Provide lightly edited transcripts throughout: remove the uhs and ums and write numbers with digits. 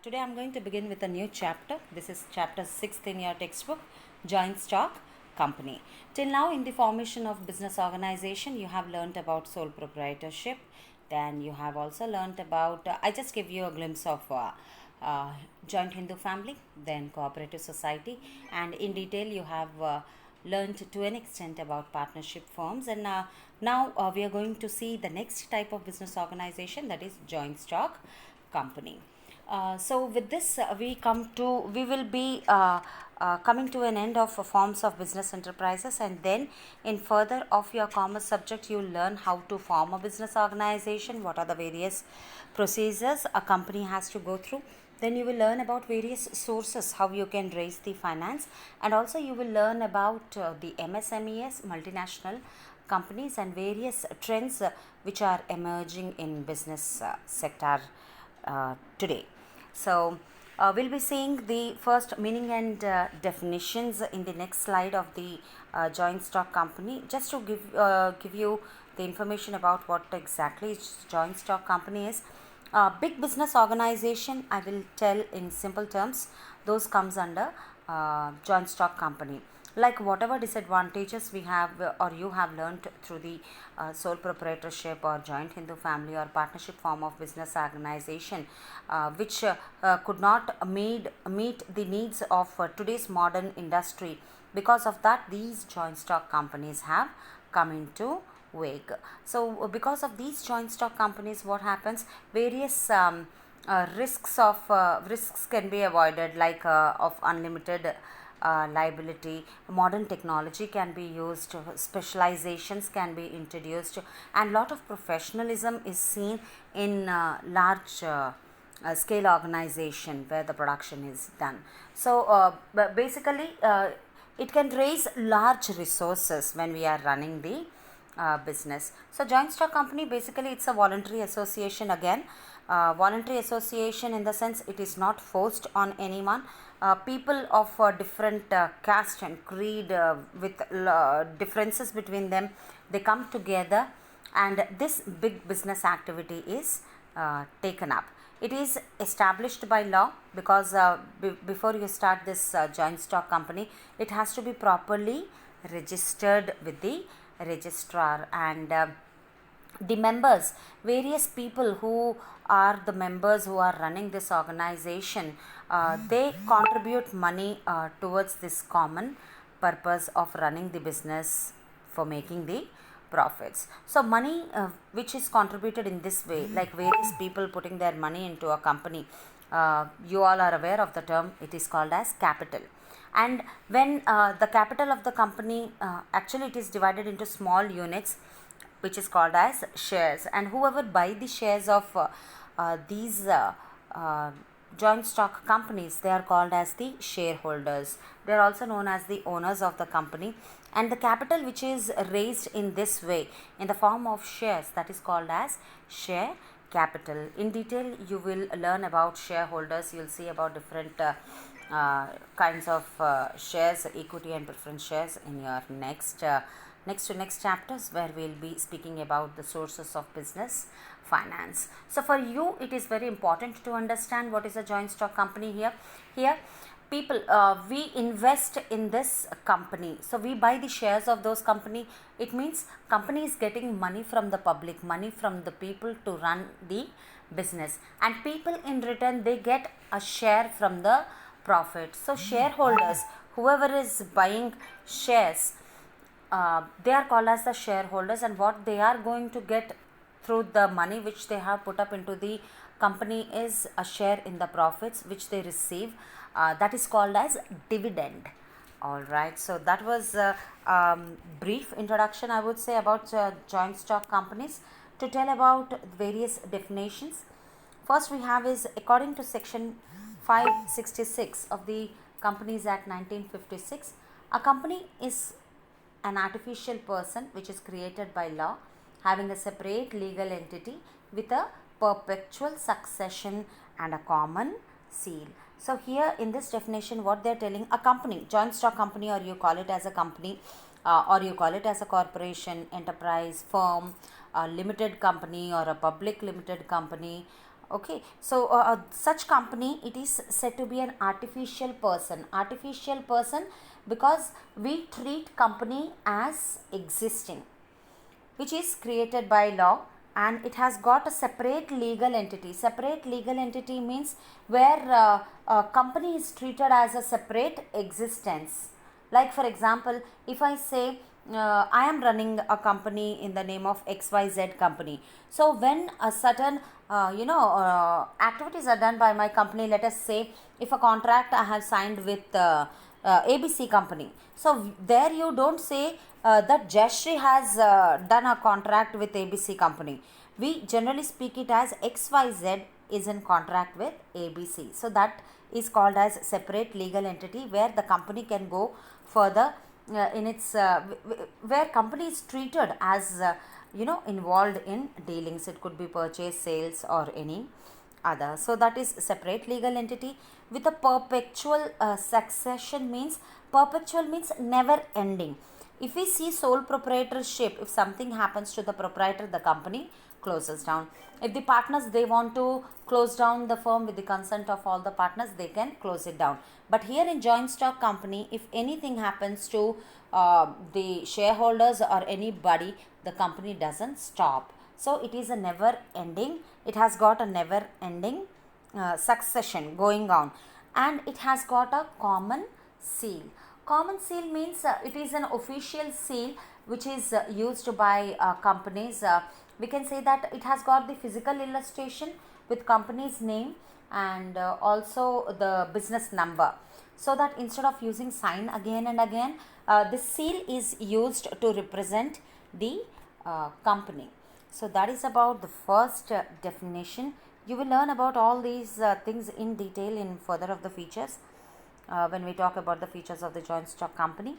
Today I'm going to begin with a new chapter. This is chapter 6th in your textbook, Joint Stock Company. Till now, in the formation of business organization, you have learnt about sole proprietorship. Then you have also learnt about, I just give you a glimpse of joint Hindu family, then cooperative society, and in detail you have learned to an extent about partnership firms. And now we are going to see the next type of business organization, that is joint stock company. So with this we will be coming to an end of forms of business enterprises, and then in further of your commerce subject you will learn how to form a business organization, what are the various procedures a company has to go through. Then you will learn about various sources, how you can raise the finance, and also you will learn about the MSMEs, multinational companies, and various trends which are emerging in business sector today. So we'll be seeing the first meaning and definitions in the next slide of the joint stock company. Just to give you the information about what exactly joint stock company is. Big business organization, I will tell in simple terms, those comes under joint stock company. Like whatever disadvantages we have or you have learnt through the sole proprietorship or joint Hindu family or partnership form of business organization, which could not meet the needs of today's modern industry. Because of that, these joint stock companies have come into wake. So because of these joint stock companies, what happens, various risks can be avoided, like of unlimited liability, modern technology can be used, specializations can be introduced, and lot of professionalism is seen in large scale organization where the production is done. So basically it can raise large resources when we are running the business. So joint stock company, basically it's a voluntary association again. Voluntary association in the sense it is not forced on anyone. People of different caste and creed, with differences between them, they come together, and this big business activity is taken up. It is established by law, because before you start this joint stock company, it has to be properly registered with the registrar, and the members, various people who are the members who are running this organization, they contribute money towards this common purpose of running the business for making the profits. So money which is contributed in this way, like various people putting their money into a company, you all are aware of the term, it is called as capital. And when the capital of the company, actually it is divided into small units, which is called as shares, and whoever buy the shares of these joint stock companies, they are called as the shareholders. They are also known as the owners of the company, and the capital which is raised in this way in the form of shares, that is called as share capital. In detail you will learn about shareholders, you will see about different kinds of shares, equity and preference shares, in your next chapters, where we will be speaking about the sources of business finance. So for you it is very important to understand what is a joint stock company. Here people, we invest in this company, so we buy the shares of those company. It means company is getting money from the public, money from the people to run the business, and people in return, they get a share from the profit. So shareholders, whoever is buying shares, they are called as the shareholders, and what they are going to get through the money which they have put up into the company is a share in the profits which they receive, that is called as dividend. All right, so that was brief introduction, I would say, about joint stock companies. To tell about various definitions, first we have is, according to section 566 of the Companies Act 1956, a company is an artificial person which is created by law, having a separate legal entity with a perpetual succession and a common seal. So here in this definition, what they are telling, a company, joint stock company, or you call it as a company, or you call it as a corporation, enterprise, firm, a limited company or a public limited company, Okay, so such company, it is said to be an artificial person, because we treat company as existing, which is created by law, and it has got a separate legal entity. Separate legal entity means where a company is treated as a separate existence. Like for example, if I say I am running a company in the name of XYZ company. So when a certain activities are done by my company, let us say if a contract I have signed with ABC company. So there you don't say that Jayashree has done a contract with ABC company. We generally speak it as XYZ is in contract with ABC. So that is called as separate legal entity, where the company can go further in its where company is treated as involved in dealings. It could be purchase, sales, or any other. So that is separate legal entity. With a perpetual succession means, perpetual means never ending. If we see sole proprietorship, if something happens to the proprietor, the company closes down. If the partners, they want to close down the firm with the consent of all the partners, they can close it down. But here in joint stock company, if anything happens to the shareholders or anybody, the company doesn't stop. So it is a never ending, it has got a never ending succession going on, and it has got a common seal. Common seal means it is an official seal which is used by companies. We can say that it has got the physical illustration with company's name and also the business number, so that instead of using sign again and again, this seal is used to represent the company. So that is about the first definition. You will learn about all these things in detail in further of the features when we talk about the features of the joint stock company.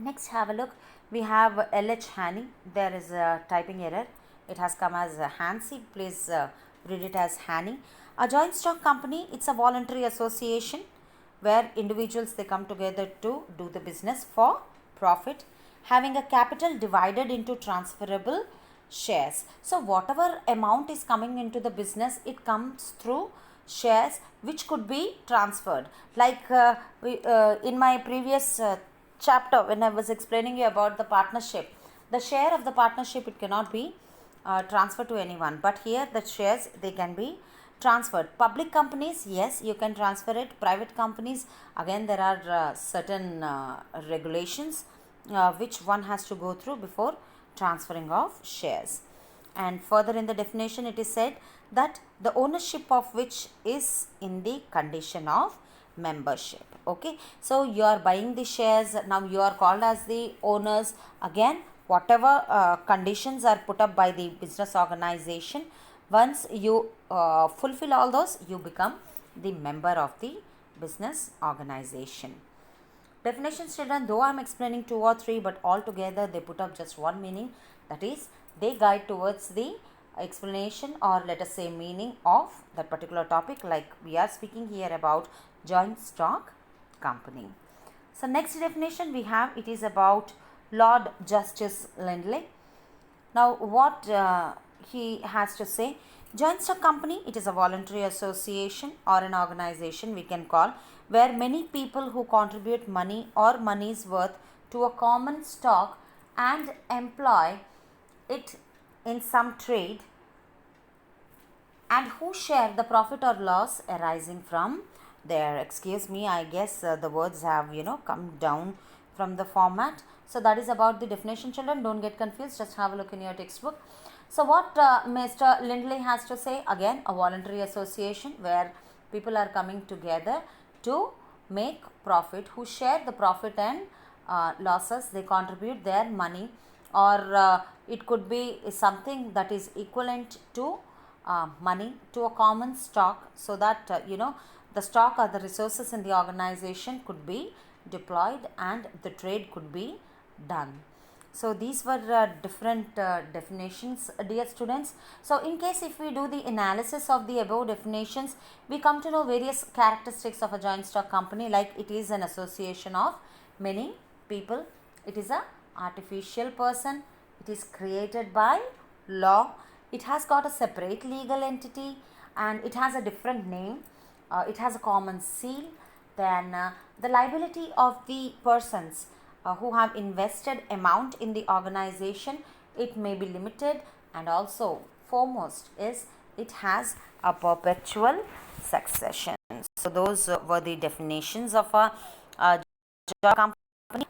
Next, have a look. We have LH Haney. There is a typing error. It has come as Hansi. Please read it as Haney. A joint stock company, it's a voluntary association where individuals, they come together to do the business for profit, having a capital divided into transferable shares. So whatever amount is coming into the business, it comes through shares which could be transferred. Like in my previous chapter, when I was explaining you about the partnership, the share of the partnership, it cannot be transferred to anyone, but here the shares, they can be transferred. Public companies, yes, you can transfer it. Private companies, again there are certain regulations which one has to go through before transferring of shares. And further in the definition, it is said that the ownership of which is in the condition of membership. Okay, so you are buying the shares, now you are called as the owners. Again, whatever conditions are put up by the business organization, once you fulfill all those, you become the member of the business organization. Definitions, children, though I am explaining 2 or 3, but all together they put up just one meaning, that is, they guide towards the explanation, or let us say meaning of that particular topic, like we are speaking here about joint stock company. So next definition we have, it is about Lord Justice Lindley. Now what he has to say, joint stock company, it is a voluntary association or an organization, we can call, where many people who contribute money or money's worth to a common stock and employ it in some trade, and who share the profit or loss arising from there. Excuse me, I guess the words have come down from the format. So that is about the definition, children. Don't get confused, just have a look in your textbook. So what Mr. Lindley has to say, again, a voluntary association where people are coming together to make profit, who share the profit and losses, they contribute their money, or it could be something that is equivalent to money to a common stock, so that the stock or the resources in the organization could be deployed and the trade could be done. So these were different definitions, dear students. So in case if we do the analysis of the above definitions, we come to know various characteristics of a joint stock company, like it is an association of many people, it is a artificial person, it is created by law, it has got a separate legal entity and it has a different name, it has a common seal. Then the liability of the persons who have invested amount in the organization, it may be limited, and also foremost is it has a perpetual succession. So those were the definitions of a joint company.